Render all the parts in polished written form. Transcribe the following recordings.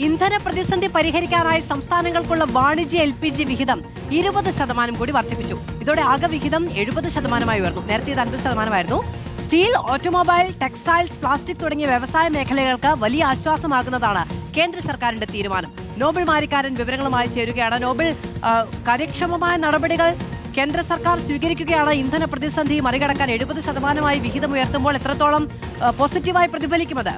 ഇന്ധന പ്രതിസന്ധി പരിഹരിക്കാനായി സംസ്ഥാനങ്ങൾക്കുള്ള വാണിജ്യ LPG വിഹിതം 20% കൂടി വർദ്ധിപ്പിച്ചു. ഇതോടെ ആകെ വിഹിതം 70% ഉയർന്നു. നേരത്തെ ഇത് 50%. സ്റ്റീൽ, ഓട്ടോമൊബൈൽ, ടെക്സ്റ്റൈൽസ്, പ്ലാസ്റ്റിക് തുടങ്ങിയ വ്യവസായ മേഖലകൾക്ക് വലിയ ആശ്വാസമാകുന്നതാണ് കേന്ദ്ര സർക്കാരിന്റെ തീരുമാനം. നോബിൾ മാരിക്കാരൻ വിവരങ്ങളുമായി ചേരുകയാണ്. നോബിൾ, കാര്യക്ഷമമായ നടപടികൾ കേന്ദ്ര സർക്കാർ സ്വീകരിക്കുകയാണ്. ഇന്ധന പ്രതിസന്ധി മറികടക്കാൻ 70% വിഹിതം ഉയർത്തുമ്പോൾ എത്രത്തോളം പോസിറ്റീവായി പ്രതിഫലിക്കുന്നത്?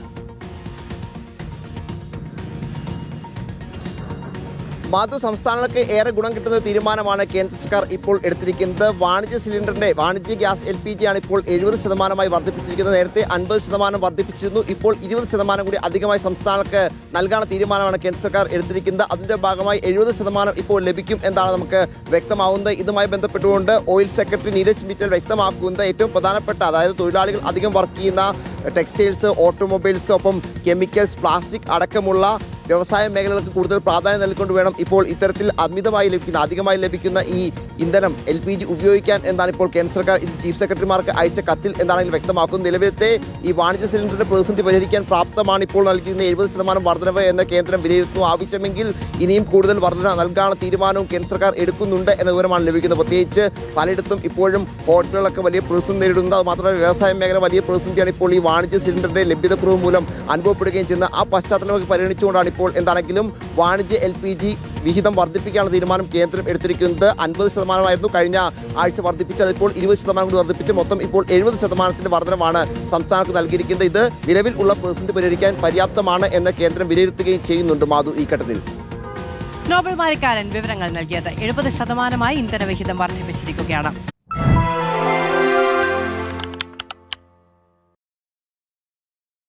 മാധു, സംസ്ഥാനങ്ങൾക്ക് ഏറെ ഗുണം കിട്ടുന്ന തീരുമാനമാണ് കേന്ദ്ര സർക്കാർ ഇപ്പോൾ എടുത്തിരിക്കുന്നത്. വാണിജ്യ ഗ്യാസ് LPG ആണ് ഇപ്പോൾ 70% വർദ്ധിപ്പിച്ചിരിക്കുന്നത്. നേരത്തെ 50% വർദ്ധിപ്പിച്ചിരുന്നു. ഇപ്പോൾ 20% കൂടി അധികമായി സംസ്ഥാനങ്ങൾക്ക് നൽകാനുള്ള തീരുമാനമാണ് കേന്ദ്ര സർക്കാർ എടുത്തിരിക്കുന്നത്. അതിന്റെ ഭാഗമായി 70% ഇപ്പോൾ ലഭിക്കും എന്നാണ് നമുക്ക് വ്യക്തമാവുന്നത്. ഇതുമായി ബന്ധപ്പെട്ടുകൊണ്ട് ഓയിൽ സെക്രട്ടറി നീരജ് മിറ്റൽ വ്യക്തമാക്കുന്നത് ഏറ്റവും പ്രധാനപ്പെട്ട, അതായത് തൊഴിലാളികൾ അധികം വർക്ക് ചെയ്യുന്ന ടെക്സ്റ്റൈൽസ്, ഓട്ടോമൊബൈൽസ്, ഒപ്പം കെമിക്കൽസ്, പ്ലാസ്റ്റിക് അടക്കമുള്ള വ്യവസായ മേഖലകൾക്ക് കൂടുതൽ പ്രാധാന്യം നൽകിക്കൊണ്ട് വേണം ഇപ്പോൾ ഇത്തരത്തിൽ അധികമായി ലഭിക്കുന്ന ഈ ഇന്ധനം LPG ഉപയോഗിക്കാൻ എന്നാണ് ഇപ്പോൾ കേന്ദ്ര സർക്കാർ ചീഫ് സെക്രട്ടറിമാർക്ക് അയച്ച കത്തിൽ എന്താണെങ്കിലും വ്യക്തമാക്കുന്നത്. നിലവിലത്തെ ഈ വാണിജ്യ സിലിണ്ടറിന്റെ പ്രതിസന്ധി പരിഹരിക്കാൻ പ്രാപ്തമാണ് ഇപ്പോൾ നൽകുന്ന 70% വർധനവ് എന്ന് കേന്ദ്രം വിലയിരുത്തുന്നു. ആവശ്യമെങ്കിൽ ഇനിയും കൂടുതൽ വർധന നൽകാനുള്ള തീരുമാനവും കേന്ദ്ര സർക്കാർ എടുക്കുന്നുണ്ട് എന്ന വിവരമാണ് ലഭിക്കുന്നത്. പ്രത്യേകിച്ച് പലയിടത്തും ഇപ്പോഴും ഹോട്ടലുകളൊക്കെ വലിയ പ്രതിസന്ധി നേരിടുന്നത്. അത് മാത്രമല്ല വ്യവസായ മേഖല വലിയ പ്രതിസന്ധിയാണ് ഇപ്പോൾ ഈ വാണിജ്യ സിലിണ്ടറിന്റെ ലഭ്യതക്കുറവ് മൂലം അനുഭവപ്പെടുകയും ചെയ്യുന്ന ആ പശ്ചാത്തലമൊക്കെ പരിഗണിച്ചുകൊണ്ടാണ് ഇപ്പോൾ എന്താണെങ്കിലും വാണിജ്യ LPG വിഹിതം വർദ്ധിപ്പിക്കാനുള്ള തീരുമാനം കേന്ദ്രം എടുത്തിരിക്കുന്നത്. 50% കഴിഞ്ഞ ആഴ്ച വർദ്ധിപ്പിച്ചത് ഇപ്പോൾ 20% കൂടി വർദ്ധിപ്പിച്ച് മൊത്തം ഇപ്പോൾ 70% വർധനമാണ് സംസ്ഥാനത്ത് നൽകിയിരിക്കുന്നത്. ഇത് നിലവിൽ ഉള്ള പ്രതിസന്ധി പരിഹരിക്കാൻ പര്യാപ്തമാണ് എന്ന് കേന്ദ്രം വിലയിരുത്തുകയും ചെയ്യുന്നുണ്ട്. മാധു, ഈ ഘട്ടത്തിൽ നോബൽ മാരിക്കാരൻ വിവരങ്ങൾ നൽകിയത്. 70% ഇന്ധന വിഹിതം വർദ്ധിപ്പിച്ചിരിക്കുകയാണ്.